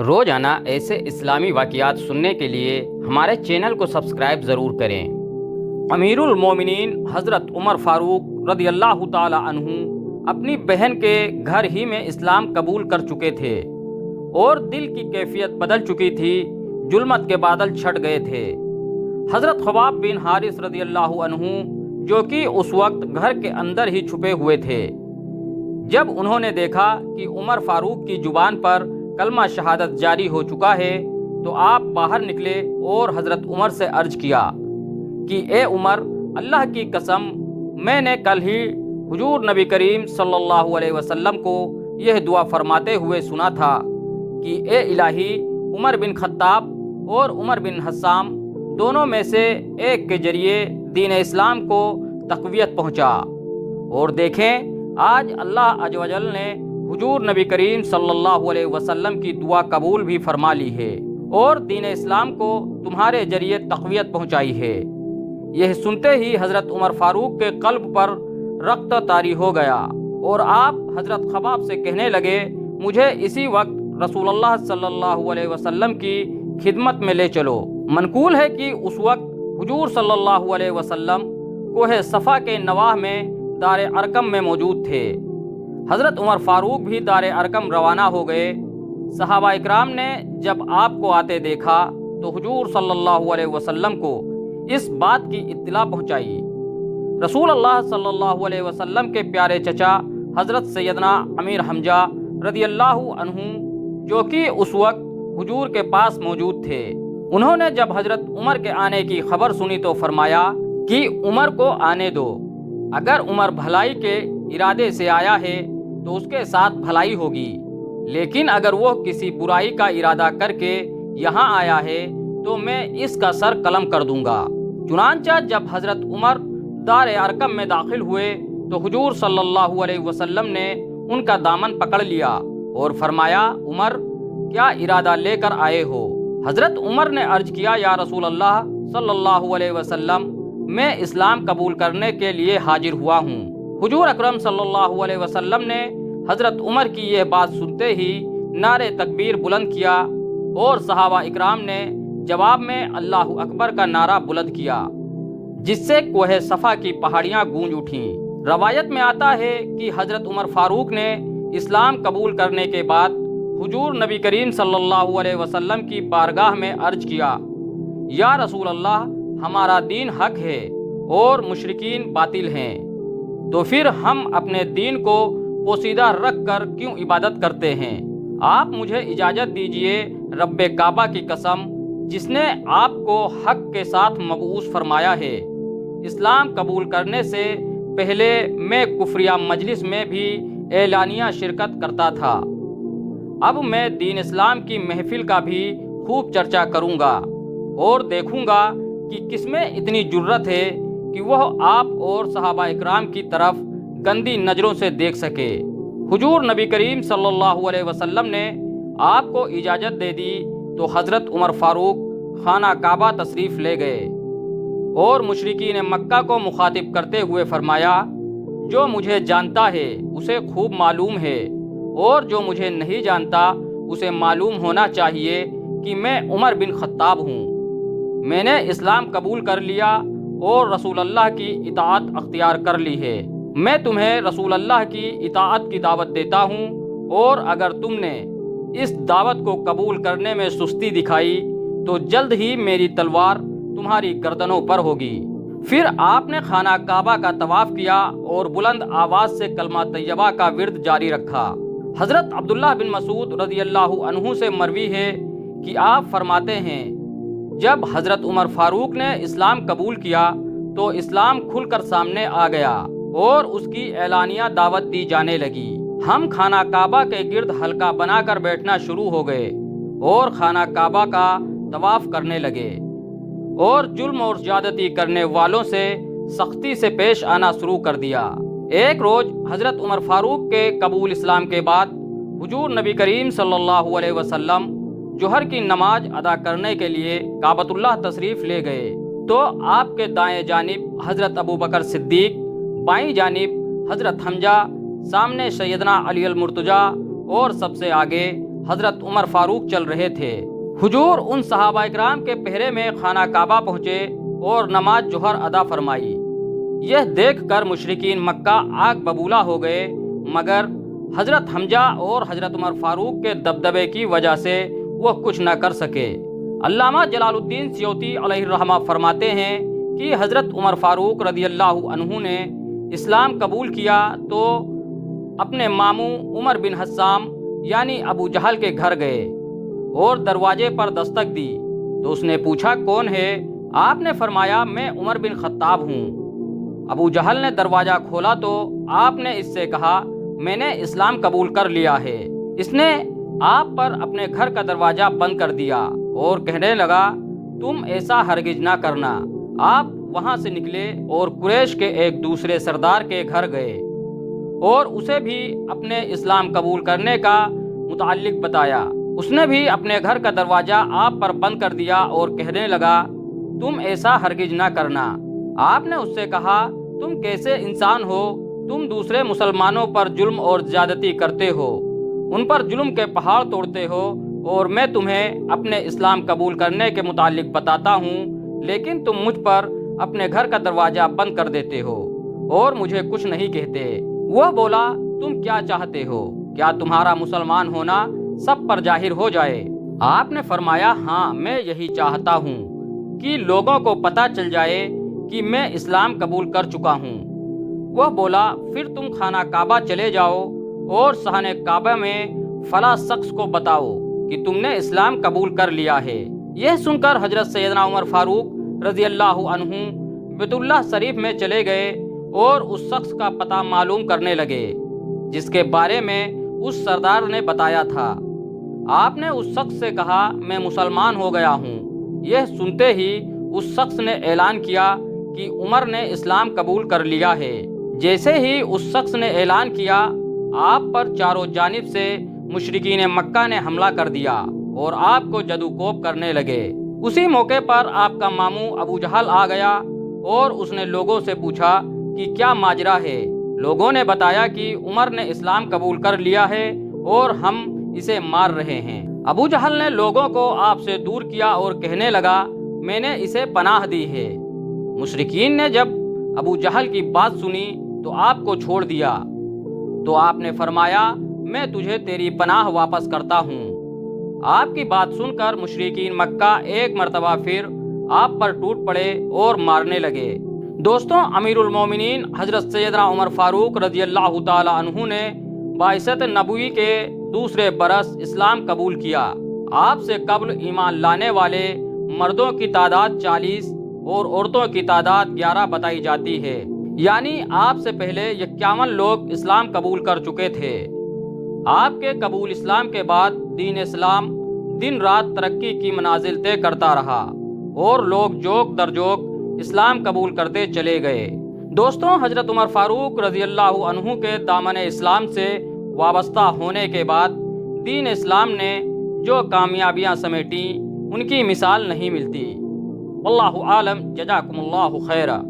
روزانہ ایسے اسلامی واقعات سننے کے لیے ہمارے چینل کو سبسکرائب ضرور کریں۔ امیر المومنین حضرت عمر فاروق رضی اللہ تعالی عنہ اپنی بہن کے گھر ہی میں اسلام قبول کر چکے تھے اور دل کی کیفیت بدل چکی تھی، ظلمت کے بادل چھٹ گئے تھے۔ حضرت خباب بن حارث رضی اللہ عنہ جو کہ اس وقت گھر کے اندر ہی چھپے ہوئے تھے، جب انہوں نے دیکھا کہ عمر فاروق کی زبان پر کلمہ شہادت جاری ہو چکا ہے تو آپ باہر نکلے اور حضرت عمر سے عرض کیا کہ اے عمر، اللہ کی قسم میں نے کل ہی حضور نبی کریم صلی اللہ علیہ وسلم کو یہ دعا فرماتے ہوئے سنا تھا کہ اے الہی، عمر بن خطاب اور عمر بن حسام دونوں میں سے ایک کے ذریعے دین اسلام کو تقویت پہنچا۔ اور دیکھیں، آج اللہ عز و جل نے حضور نبی کریم صلی اللہ علیہ وسلم کی دعا قبول بھی فرما لی ہے اور دین اسلام کو تمہارے ذریعے تقویت پہنچائی ہے۔ یہ سنتے ہی حضرت عمر فاروق کے قلب پر رقط طاری ہو گیا اور آپ حضرت خباب سے کہنے لگے، مجھے اسی وقت رسول اللہ صلی اللہ علیہ وسلم کی خدمت میں لے چلو۔ منقول ہے کہ اس وقت حضور صلی اللہ علیہ وسلم کوہ صفا کے نواح میں دار ارقم میں موجود تھے۔ حضرت عمر فاروق بھی دار ارقم روانہ ہو گئے۔ صحابہ اکرام نے جب آپ کو آتے دیکھا تو حضور صلی اللہ علیہ وسلم کو اس بات کی اطلاع پہنچائی۔ رسول اللہ صلی اللہ علیہ وسلم کے پیارے چچا حضرت سیدنا امیر حمزہ رضی اللہ عنہ جو کہ اس وقت حضور کے پاس موجود تھے، انہوں نے جب حضرت عمر کے آنے کی خبر سنی تو فرمایا کہ عمر کو آنے دو، اگر عمر بھلائی کے ارادے سے آیا ہے تو اس کے ساتھ بھلائی ہوگی، لیکن اگر وہ کسی برائی کا ارادہ کر کے یہاں آیا ہے تو میں اس کا سر قلم کر دوں گا۔ چنانچہ جب حضرت عمر دار ارقم میں داخل ہوئے تو حضور صلی اللہ علیہ وسلم نے ان کا دامن پکڑ لیا اور فرمایا، عمر، کیا ارادہ لے کر آئے ہو؟ حضرت عمر نے عرض کیا، یا رسول اللہ صلی اللہ علیہ وسلم، میں اسلام قبول کرنے کے لیے حاضر ہوا ہوں۔ حضور اکرم صلی اللہ علیہ وسلم نے حضرت عمر کی یہ بات سنتے ہی نعرے تکبیر بلند کیا اور صحابہ اکرام نے جواب میں اللہ اکبر کا نعرہ بلند کیا، جس سے کوہ صفا کی پہاڑیاں گونج اٹھیں۔ روایت میں آتا ہے کہ حضرت عمر فاروق نے اسلام قبول کرنے کے بعد حضور نبی کریم صلی اللہ علیہ وسلم کی بارگاہ میں عرض کیا، یا رسول اللہ، ہمارا دین حق ہے اور مشرکین باطل ہیں، تو پھر ہم اپنے دین کو پوشیدہ رکھ کر کیوں عبادت کرتے ہیں؟ آپ مجھے اجازت دیجئے، رب کعبہ کی قسم جس نے آپ کو حق کے ساتھ مبعوث فرمایا ہے، اسلام قبول کرنے سے پہلے میں کفریہ مجلس میں بھی اعلانیہ شرکت کرتا تھا، اب میں دین اسلام کی محفل کا بھی خوب چرچا کروں گا اور دیکھوں گا کہ کس میں اتنی جرت ہے کہ وہ آپ اور صحابہ اکرام کی طرف گندی نظروں سے دیکھ سکے۔ حضور نبی کریم صلی اللہ علیہ وسلم نے آپ کو اجازت دے دی تو حضرت عمر فاروق خانہ کعبہ تشریف لے گئے اور مشرکین مکہ کو مخاطب کرتے ہوئے فرمایا، جو مجھے جانتا ہے اسے خوب معلوم ہے اور جو مجھے نہیں جانتا اسے معلوم ہونا چاہیے کہ میں عمر بن خطاب ہوں۔ میں نے اسلام قبول کر لیا اور رسول اللہ کی اطاعت اختیار کر لی ہے۔ میں تمہیں رسول اللہ کی اطاعت کی دعوت دیتا ہوں، اور اگر تم نے اس دعوت کو قبول کرنے میں سستی دکھائی تو جلد ہی میری تلوار تمہاری گردنوں پر ہوگی۔ پھر آپ نے خانہ کعبہ کا طواف کیا اور بلند آواز سے کلمہ طیبہ کا ورد جاری رکھا۔ حضرت عبداللہ بن مسعود رضی اللہ عنہ سے مروی ہے کہ آپ فرماتے ہیں، جب حضرت عمر فاروق نے اسلام قبول کیا تو اسلام کھل کر سامنے آ گیا اور اس کی اعلانیہ دعوت دی جانے لگی۔ ہم خانہ کعبہ کے گرد حلقہ بنا کر بیٹھنا شروع ہو گئے اور خانہ کعبہ کا طواف کرنے لگے اور ظلم اور زیادتی کرنے والوں سے سختی سے پیش آنا شروع کر دیا۔ ایک روز حضرت عمر فاروق کے قبول اسلام کے بعد حضور نبی کریم صلی اللہ علیہ وسلم ظہر کی نماز ادا کرنے کے لیے کعبۃ اللہ تشریف لے گئے تو آپ کے دائیں جانب حضرت ابو بکر صدیق، بائیں جانب حضرت حمزہ، سامنے سیدنا علی المرتضیٰ اور سب سے آگے حضرت عمر فاروق چل رہے تھے۔ حضور ان صحابہ کرام کے پہرے میں خانہ کعبہ پہنچے اور نماز ظہر ادا فرمائی۔ یہ دیکھ کر مشرکین مکہ آگ ببولا ہو گئے، مگر حضرت حمزہ اور حضرت عمر فاروق کے دبدبے کی وجہ سے وہ کچھ نہ کر سکے۔ علامہ جلال الدین سیوطی علیہ الرحمہ فرماتے ہیں کہ حضرت عمر فاروق رضی اللہ عنہ نے اسلام قبول کیا تو اپنے ماموں عمر بن حسام یعنی ابو جہل کے گھر گئے اور دروازے پر دستک دی تو اس نے پوچھا کون ہے؟ آپ نے فرمایا میں عمر بن خطاب ہوں۔ ابو جہل نے دروازہ کھولا تو آپ نے اس سے کہا میں نے اسلام قبول کر لیا ہے۔ اس نے آپ پر اپنے گھر کا دروازہ بند کر دیا اور کہنے لگا تم ایسا ہرگز نہ کرنا۔ آپ وہاں سے نکلے اور قریش کے ایک دوسرے سردار کے گھر گئے اور اسے بھی اپنے اسلام قبول کرنے کا متعلق بتایا۔ اس نے بھی اپنے گھر کا دروازہ آپ پر بند کر دیا اور کہنے لگا تم ایسا ہرگز نہ کرنا۔ آپ نے اس سے کہا تم کیسے انسان ہو؟ تم دوسرے مسلمانوں پر ظلم اور زیادتی کرتے ہو، ان پر ظلم کے پہاڑ توڑتے ہو، اور میں تمہیں اپنے اسلام قبول کرنے کے متعلق بتاتا ہوں، لیکن تم مجھ پر اپنے گھر کا دروازہ بند کر دیتے ہو اور مجھے کچھ نہیں کہتے۔ وہ بولا تم کیا چاہتے ہو؟ کیا تمہارا مسلمان ہونا سب پر ظاہر ہو جائے؟ آپ نے فرمایا ہاں میں یہی چاہتا ہوں کہ لوگوں کو پتہ چل جائے کہ میں اسلام قبول کر چکا ہوں۔ وہ بولا پھر تم خانہ کعبہ چلے جاؤ اور صحن کعبہ میں فلاں شخص کو بتاؤ کہ تم نے اسلام قبول کر لیا ہے۔ یہ سن کر حضرت سیدنا عمر فاروق رضی اللہ عنہ بیت اللہ شریف میں چلے گئے اور اس شخص کا پتہ معلوم کرنے لگے جس کے بارے میں اس سردار نے بتایا تھا۔ آپ نے اس شخص سے کہا میں مسلمان ہو گیا ہوں۔ یہ سنتے ہی اس شخص نے اعلان کیا کہ عمر نے اسلام قبول کر لیا ہے۔ جیسے ہی اس شخص نے اعلان کیا آپ پر چاروں جانب سے مشرکین مکہ نے حملہ کر دیا اور آپ کو جدو کوب کرنے لگے۔ اسی موقع پر آپ کا ماموں ابو جہل آ گیا اور اس نے لوگوں سے پوچھا کہ کیا ماجرا ہے۔ لوگوں نے بتایا کہ عمر نے اسلام قبول کر لیا ہے اور ہم اسے مار رہے ہیں۔ ابو جہل نے لوگوں کو آپ سے دور کیا اور کہنے لگا میں نے اسے پناہ دی ہے۔ مشرکین نے جب ابو جہل کی بات سنی تو آپ کو چھوڑ دیا تو آپ نے فرمایا میں تجھے تیری پناہ واپس کرتا ہوں۔ آپ کی بات سن کر مشرکین مکہ ایک مرتبہ پھر آپ پر ٹوٹ پڑے اور مارنے لگے۔ دوستوں امیر المومنین حضرت سیدنا عمر فاروق رضی اللہ تعالی عنہ نے بعثت نبوی کے دوسرے برس اسلام قبول کیا۔ آپ سے قبل ایمان لانے والے مردوں کی تعداد 40 اور عورتوں کی تعداد 11 بتائی جاتی ہے، یعنی آپ سے پہلے 51 لوگ اسلام قبول کر چکے تھے۔ آپ کے قبول اسلام کے بعد دین اسلام دن رات ترقی کی منازل طے کرتا رہا اور لوگ جوک در جوک اسلام قبول کرتے چلے گئے۔ دوستوں حضرت عمر فاروق رضی اللہ عنہ کے دامن اسلام سے وابستہ ہونے کے بعد دین اسلام نے جو کامیابیاں سمیٹیں ان کی مثال نہیں ملتی۔ واللہ عالم، جزاکم اللہ خیرا۔